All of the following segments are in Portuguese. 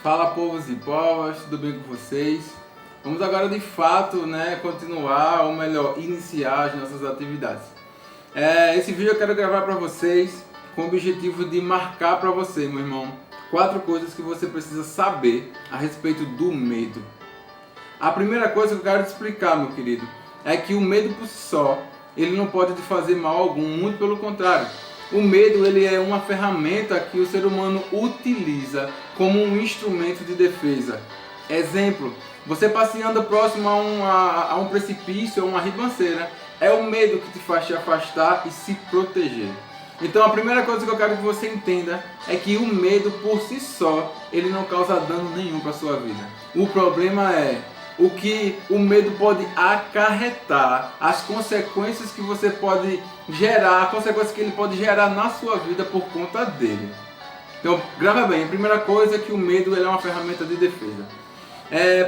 Fala, povos e povas, tudo bem com vocês? Vamos agora de fato, continuar, ou melhor, iniciar as nossas atividades. Esse vídeo eu quero gravar para vocês com o objetivo de marcar para você, meu irmão, 4 coisas que você precisa saber a respeito do medo. A primeira coisa que eu quero te explicar, meu querido, é que o medo por si só, ele não pode te fazer mal algum, muito pelo contrário. O medo, ele é uma ferramenta que o ser humano utiliza como um instrumento de defesa. Exemplo, você passeando próximo a um precipício ou uma ribanceira, é o medo que te faz te afastar e se proteger. Então a primeira coisa que eu quero que você entenda é que o medo por si só, ele não causa dano nenhum para a sua vida. O problema é o que o medo pode acarretar, as consequências que você pode gerar, a consequência que ele pode gerar na sua vida por conta dele. Então, grava bem, a primeira coisa é que o medo ele é uma ferramenta de defesa.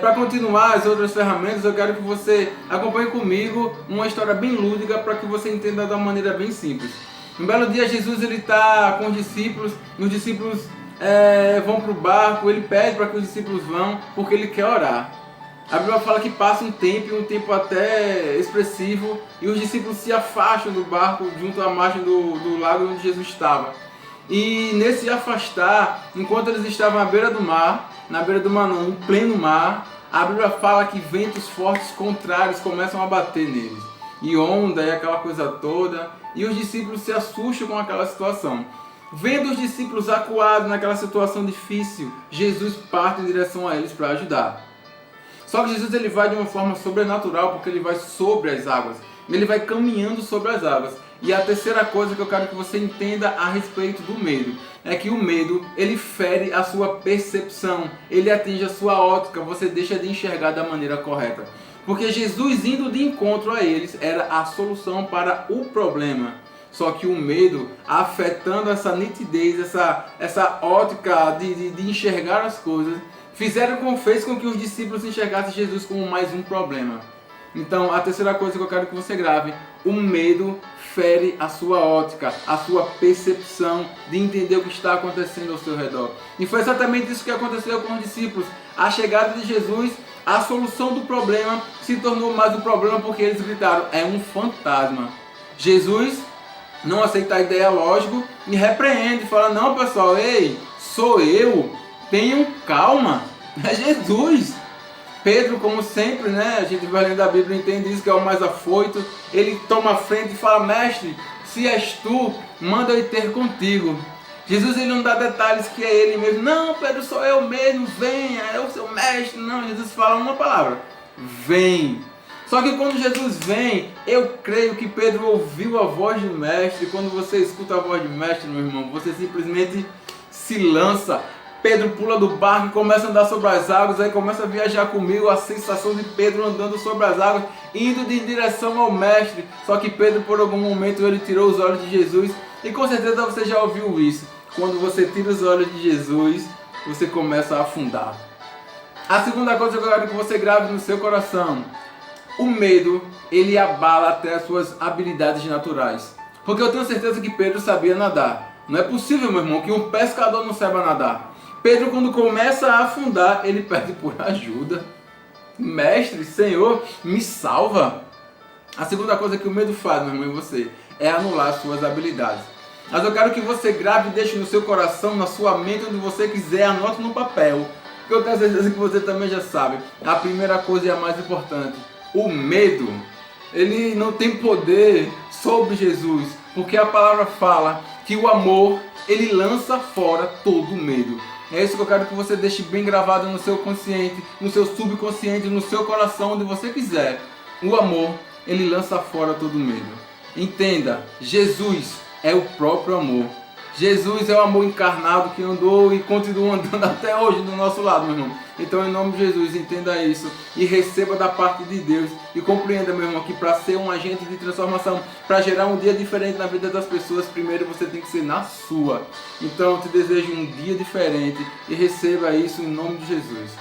Para continuar as outras ferramentas, eu quero que você acompanhe comigo uma história bem lúdica para que você entenda de uma maneira bem simples. Um belo dia, Jesus está com os discípulos vão para o barco, ele pede para que os discípulos vão porque ele quer orar. A Bíblia fala que passa um tempo até expressivo, e os discípulos se afastam do barco junto à margem do lago onde Jesus estava. E nesse afastar, enquanto eles estavam à beira do mar, no pleno mar, a Bíblia fala que ventos fortes contrários começam a bater neles. E onda e aquela coisa toda, e os discípulos se assustam com aquela situação. Vendo os discípulos acuados naquela situação difícil, Jesus parte em direção a eles para ajudar. Só que Jesus ele vai de uma forma sobrenatural, porque ele vai sobre as águas. Ele vai caminhando sobre as águas. E a terceira coisa que eu quero que você entenda a respeito do medo é que o medo, ele fere a sua percepção, ele atinge a sua ótica, você deixa de enxergar da maneira correta. Porque Jesus indo de encontro a eles era a solução para o problema. Só que o medo, afetando essa nitidez, essa ótica de enxergar as coisas, fez com que os discípulos enxergassem Jesus como mais um problema. Então, a terceira coisa que eu quero que você grave: o medo fere a sua ótica, a sua percepção de entender o que está acontecendo ao seu redor. E foi exatamente isso que aconteceu com os discípulos. A chegada de Jesus, a solução do problema se tornou mais um problema, porque eles gritaram: é um fantasma. Jesus não aceita a ideia, lógico, e repreende, fala: não, pessoal, ei, sou eu. Tenham calma, é Jesus. Pedro, como sempre, a gente vai lendo a Bíblia e entende isso, que é o mais afoito. Ele toma a frente e fala: mestre, se és tu, manda eu ir ter contigo. Jesus ele não dá detalhes que é ele mesmo. Não, Pedro, sou eu mesmo, venha, é o seu mestre. Não, Jesus fala uma palavra: vem. Só que quando Jesus vem, eu creio que Pedro ouviu a voz do mestre. Quando você escuta a voz do mestre, meu irmão, você simplesmente se lança. Pedro pula do barco e começa a andar sobre as águas, aí começa a viajar comigo, a sensação de Pedro andando sobre as águas, indo em direção ao mestre. Só que Pedro, por algum momento, ele tirou os olhos de Jesus, e com certeza você já ouviu isso. Quando você tira os olhos de Jesus, você começa a afundar. A segunda coisa que eu quero que você grave no seu coração: o medo, ele abala até as suas habilidades naturais. Porque eu tenho certeza que Pedro sabia nadar. Não é possível, meu irmão, que um pescador não saiba nadar. Pedro, quando começa a afundar, ele pede por ajuda. Mestre, Senhor, me salva. A segunda coisa que o medo faz, meu irmão, em você, é anular as suas habilidades. Mas eu quero que você grave e deixe no seu coração, na sua mente, onde você quiser, anote no papel. Porque eu tenho certeza que você também já sabe. A primeira coisa e a mais importante: o medo, ele não tem poder sobre Jesus. Porque a palavra fala que o amor, ele lança fora todo medo. É isso que eu quero que você deixe bem gravado no seu consciente, no seu subconsciente, no seu coração, onde você quiser. O amor, ele lança fora todo medo. Entenda, Jesus é o próprio amor. Jesus é o amor encarnado que andou e continua andando até hoje do nosso lado, meu irmão. Então, em nome de Jesus, entenda isso e receba da parte de Deus. E compreenda, meu irmão, que para ser um agente de transformação, para gerar um dia diferente na vida das pessoas, primeiro você tem que ser na sua. Então, eu te desejo um dia diferente e receba isso em nome de Jesus.